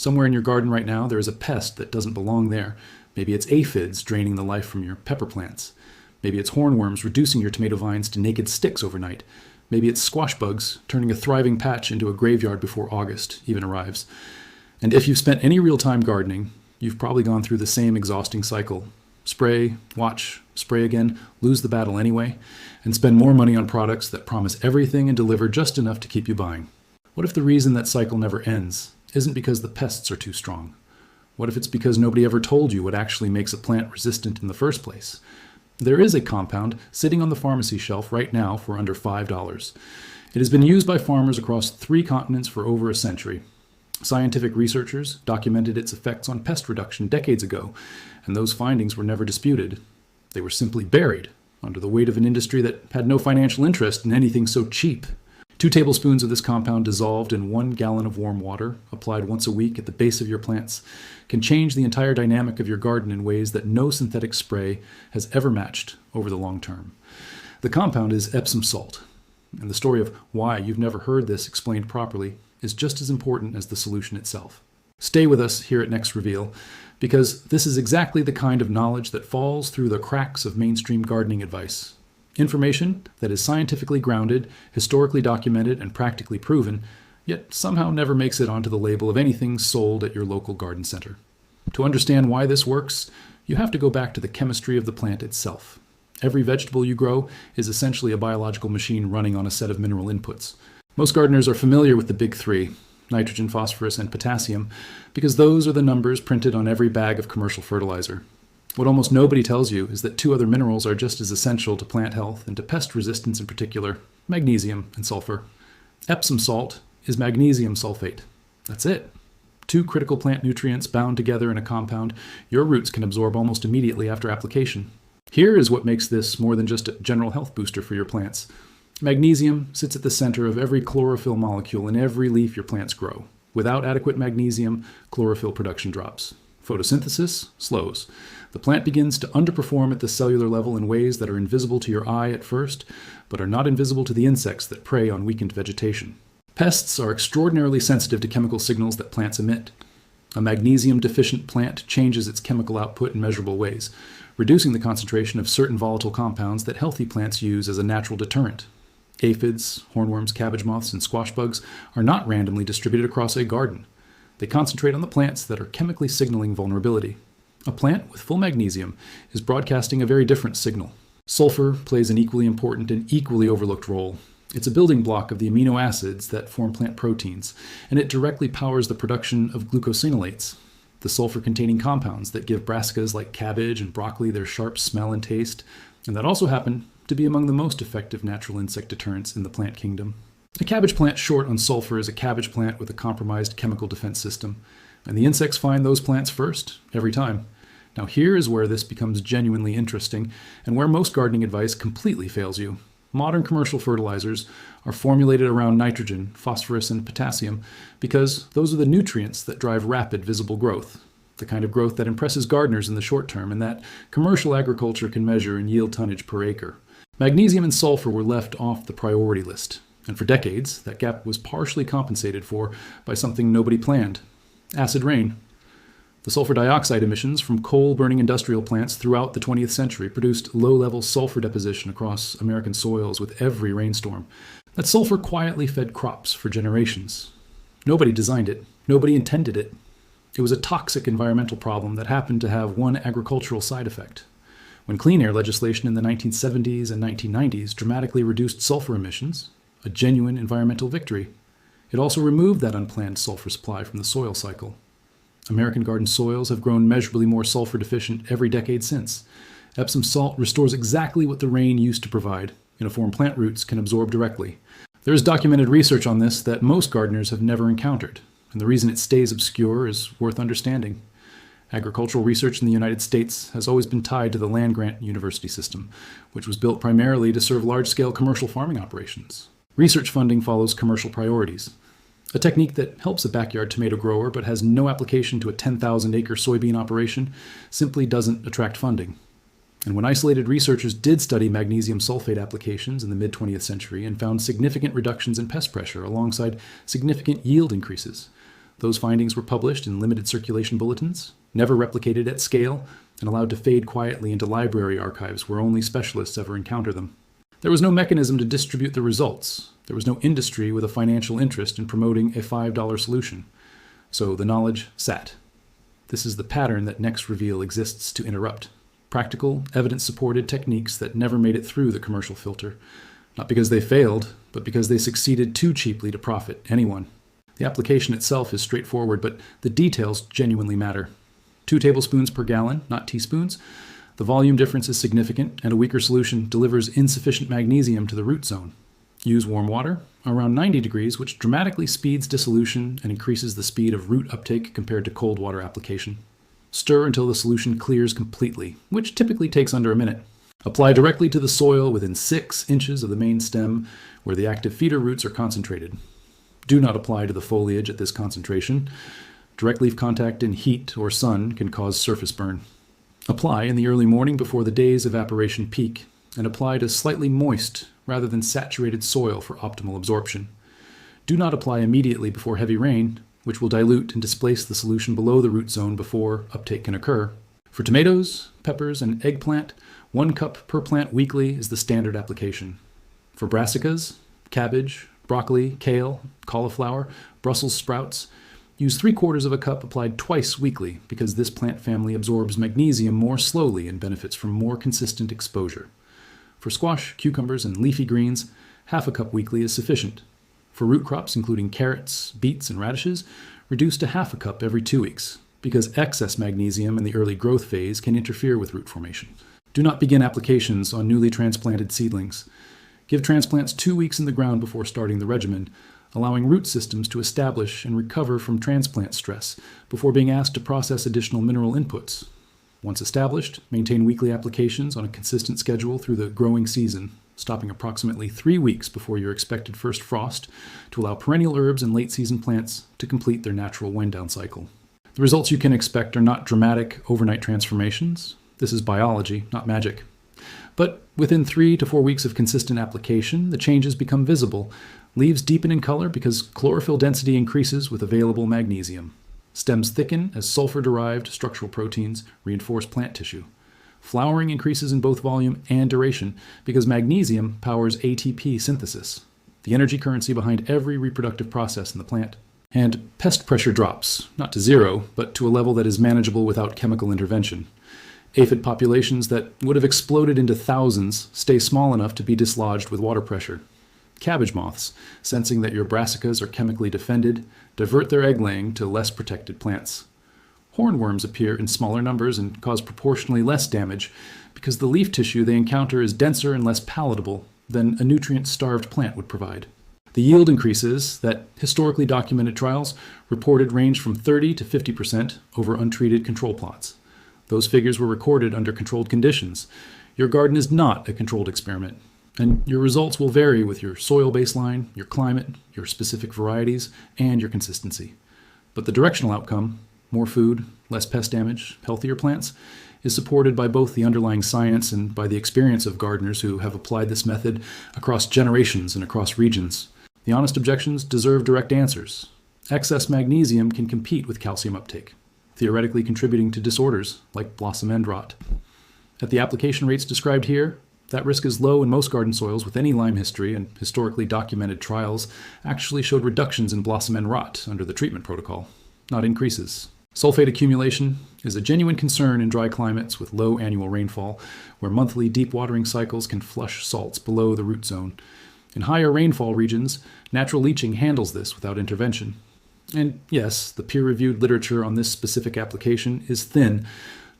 Somewhere in your garden right now, there is a pest that doesn't belong there. Maybe it's aphids draining the life from your pepper plants. Maybe it's hornworms reducing your tomato vines to naked sticks overnight. Maybe it's squash bugs turning a thriving patch into a graveyard before August even arrives. And if you've spent any real time gardening, you've probably gone through the same exhausting cycle. Spray, watch, spray again, lose the battle anyway, and spend more money on products that promise everything and deliver just enough to keep you buying. What if the reason that cycle never ends isn't because the pests are too strong? What if it's because nobody ever told you what actually makes a plant resistant in the first place? There is a compound sitting on the pharmacy shelf right now for under $5. It has been used by farmers across 3 continents for over a century. Scientific researchers documented its effects on pest reduction decades ago, and those findings were never disputed. They were simply buried under the weight of an industry that had no financial interest in anything so cheap. 2 tablespoons of this compound dissolved in 1 gallon of warm water, applied once a week at the base of your plants, can change the entire dynamic of your garden in ways that no synthetic spray has ever matched over the long term. The compound is Epsom Salt, and the story of why you've never heard this explained properly is just as important as the solution itself. Stay with us here at Next Reveal, because this is exactly the kind of knowledge that falls through the cracks of mainstream gardening advice. Information that is scientifically grounded, historically documented, and practically proven, yet somehow never makes it onto the label of anything sold at your local garden center. To understand why this works, you have to go back to the chemistry of the plant itself. Every vegetable you grow is essentially a biological machine running on a set of mineral inputs. Most gardeners are familiar with the big 3, nitrogen, phosphorus, and potassium, because those are the numbers printed on every bag of commercial fertilizer. What almost nobody tells you is that 2 other minerals are just as essential to plant health and to pest resistance in particular: magnesium and sulfur. Epsom salt is magnesium sulfate. That's it. 2 critical plant nutrients bound together in a compound your roots can absorb almost immediately after application. Here is what makes this more than just a general health booster for your plants. Magnesium sits at the center of every chlorophyll molecule in every leaf your plants grow. Without adequate magnesium, chlorophyll production drops. Photosynthesis slows. The plant begins to underperform at the cellular level in ways that are invisible to your eye at first, but are not invisible to the insects that prey on weakened vegetation. Pests are extraordinarily sensitive to chemical signals that plants emit. A magnesium-deficient plant changes its chemical output in measurable ways, reducing the concentration of certain volatile compounds that healthy plants use as a natural deterrent. Aphids, hornworms, cabbage moths, and squash bugs are not randomly distributed across a garden. They concentrate on the plants that are chemically signaling vulnerability. A plant with full magnesium is broadcasting a very different signal. Sulfur plays an equally important and equally overlooked role. It's a building block of the amino acids that form plant proteins, and it directly powers the production of glucosinolates, the sulfur-containing compounds that give brassicas like cabbage and broccoli their sharp smell and taste, and that also happen to be among the most effective natural insect deterrents in the plant kingdom. A cabbage plant short on sulfur is a cabbage plant with a compromised chemical defense system, and the insects find those plants first, every time. Now here is where this becomes genuinely interesting, and where most gardening advice completely fails you. Modern commercial fertilizers are formulated around nitrogen, phosphorus, and potassium because those are the nutrients that drive rapid visible growth, the kind of growth that impresses gardeners in the short term and that commercial agriculture can measure in yield tonnage per acre. Magnesium and sulfur were left off the priority list, and for decades that gap was partially compensated for by something nobody planned: acid rain. The sulfur dioxide emissions from coal-burning industrial plants throughout the 20th century produced low-level sulfur deposition across American soils with every rainstorm. That sulfur quietly fed crops for generations. Nobody designed it. Nobody intended it. It was a toxic environmental problem that happened to have one agricultural side effect. When clean air legislation in the 1970s and 1990s dramatically reduced sulfur emissions, a genuine environmental victory, it also removed that unplanned sulfur supply from the soil cycle. American garden soils have grown measurably more sulfur deficient every decade since. Epsom salt restores exactly what the rain used to provide, in a form plant roots can absorb directly. There is documented research on this that most gardeners have never encountered, and the reason it stays obscure is worth understanding. Agricultural research in the United States has always been tied to the land-grant university system, which was built primarily to serve large-scale commercial farming operations. Research funding follows commercial priorities, a technique that helps a backyard tomato grower but has no application to a 10,000-acre soybean operation simply doesn't attract funding. And when isolated researchers did study magnesium sulfate applications in the mid-20th century and found significant reductions in pest pressure alongside significant yield increases, Those findings were published in limited circulation bulletins, never replicated at scale, and allowed to fade quietly into library archives where only specialists ever encounter them. There was no mechanism to distribute the results. There was no industry with a financial interest in promoting a $5 solution. So the knowledge sat. This is the pattern that Next Reveal exists to interrupt. Practical, evidence-supported techniques that never made it through the commercial filter. Not because they failed, but because they succeeded too cheaply to profit anyone. The application itself is straightforward, but the details genuinely matter. 2 tablespoons per gallon, not teaspoons. The volume difference is significant, and a weaker solution delivers insufficient magnesium to the root zone. Use warm water, around 90 degrees, which dramatically speeds dissolution and increases the speed of root uptake compared to cold water application. Stir until the solution clears completely, which typically takes under a minute. Apply directly to the soil within 6 inches of the main stem, where the active feeder roots are concentrated. Do not apply to the foliage at this concentration. Direct leaf contact in heat or sun can cause surface burn. Apply in the early morning before the day's evaporation peak, and apply to slightly moist rather than saturated soil for optimal absorption. Do not apply immediately before heavy rain, which will dilute and displace the solution below the root zone before uptake can occur. For tomatoes, peppers, and eggplant, 1 cup per plant weekly is the standard application. For brassicas, cabbage, broccoli, kale, cauliflower, Brussels sprouts, use 3/4 of a cup applied twice weekly because this plant family absorbs magnesium more slowly and benefits from more consistent exposure. For squash, cucumbers, and leafy greens, 1/2 cup weekly is sufficient. For root crops, including carrots, beets, and radishes, reduce to 1/2 cup every 2 weeks, because excess magnesium in the early growth phase can interfere with root formation. Do not begin applications on newly transplanted seedlings. Give transplants 2 weeks in the ground before starting the regimen, allowing root systems to establish and recover from transplant stress before being asked to process additional mineral inputs. Once established, maintain weekly applications on a consistent schedule through the growing season, stopping approximately 3 weeks before your expected first frost to allow perennial herbs and late-season plants to complete their natural wind-down cycle. The results you can expect are not dramatic overnight transformations. This is biology, not magic. But within 3 to 4 weeks of consistent application, the changes become visible. Leaves deepen in color because chlorophyll density increases with available magnesium. Stems thicken as sulfur-derived structural proteins reinforce plant tissue. Flowering increases in both volume and duration because magnesium powers ATP synthesis, the energy currency behind every reproductive process in the plant. And pest pressure drops, not to 0, but to a level that is manageable without chemical intervention. Aphid populations that would have exploded into thousands stay small enough to be dislodged with water pressure. Cabbage moths, sensing that your brassicas are chemically defended, divert their egg-laying to less protected plants. Hornworms appear in smaller numbers and cause proportionally less damage because the leaf tissue they encounter is denser and less palatable than a nutrient-starved plant would provide. The yield increases that historically documented trials reported range from 30 to 50% over untreated control plots. Those figures were recorded under controlled conditions. Your garden is not a controlled experiment, and your results will vary with your soil baseline, your climate, your specific varieties, and your consistency. But the directional outcome, more food, less pest damage, healthier plants, is supported by both the underlying science and by the experience of gardeners who have applied this method across generations and across regions. The honest objections deserve direct answers. Excess magnesium can compete with calcium uptake, theoretically contributing to disorders like blossom end rot. At the application rates described here, that risk is low in most garden soils with any Lyme history, and historically documented trials actually showed reductions in blossom end rot under the treatment protocol, not increases. Sulfate accumulation is a genuine concern in dry climates with low annual rainfall, where monthly deep watering cycles can flush salts below the root zone. In higher rainfall regions, natural leaching handles this without intervention. And yes, the peer-reviewed literature on this specific application is thin,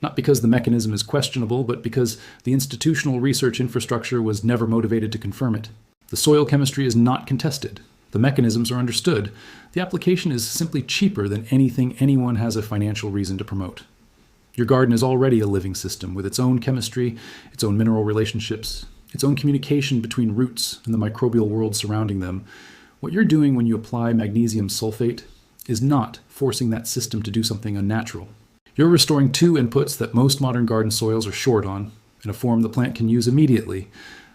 not because the mechanism is questionable, but because the institutional research infrastructure was never motivated to confirm it. The soil chemistry is not contested. The mechanisms are understood. The application is simply cheaper than anything anyone has a financial reason to promote. Your garden is already a living system with its own chemistry, its own mineral relationships, its own communication between roots and the microbial world surrounding them. What you're doing when you apply magnesium sulfate is not forcing that system to do something unnatural. You're restoring 2 inputs that most modern garden soils are short on, in a form the plant can use immediately,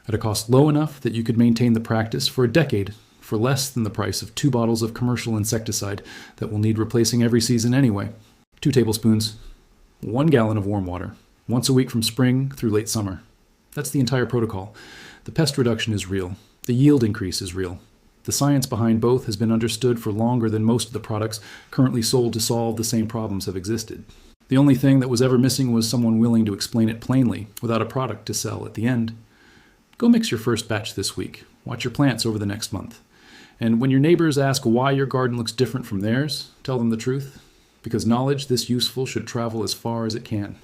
at a cost low enough that you could maintain the practice for a decade, for less than the price of 2 bottles of commercial insecticide that will need replacing every season anyway. 2 tablespoons, 1 gallon of warm water, once a week from spring through late summer. That's the entire protocol. The pest reduction is real. The yield increase is real. The science behind both has been understood for longer than most of the products currently sold to solve the same problems have existed. The only thing that was ever missing was someone willing to explain it plainly, without a product to sell at the end. Go mix your first batch this week. Watch your plants over the next month. And when your neighbors ask why your garden looks different from theirs, tell them the truth. Because knowledge this useful should travel as far as it can.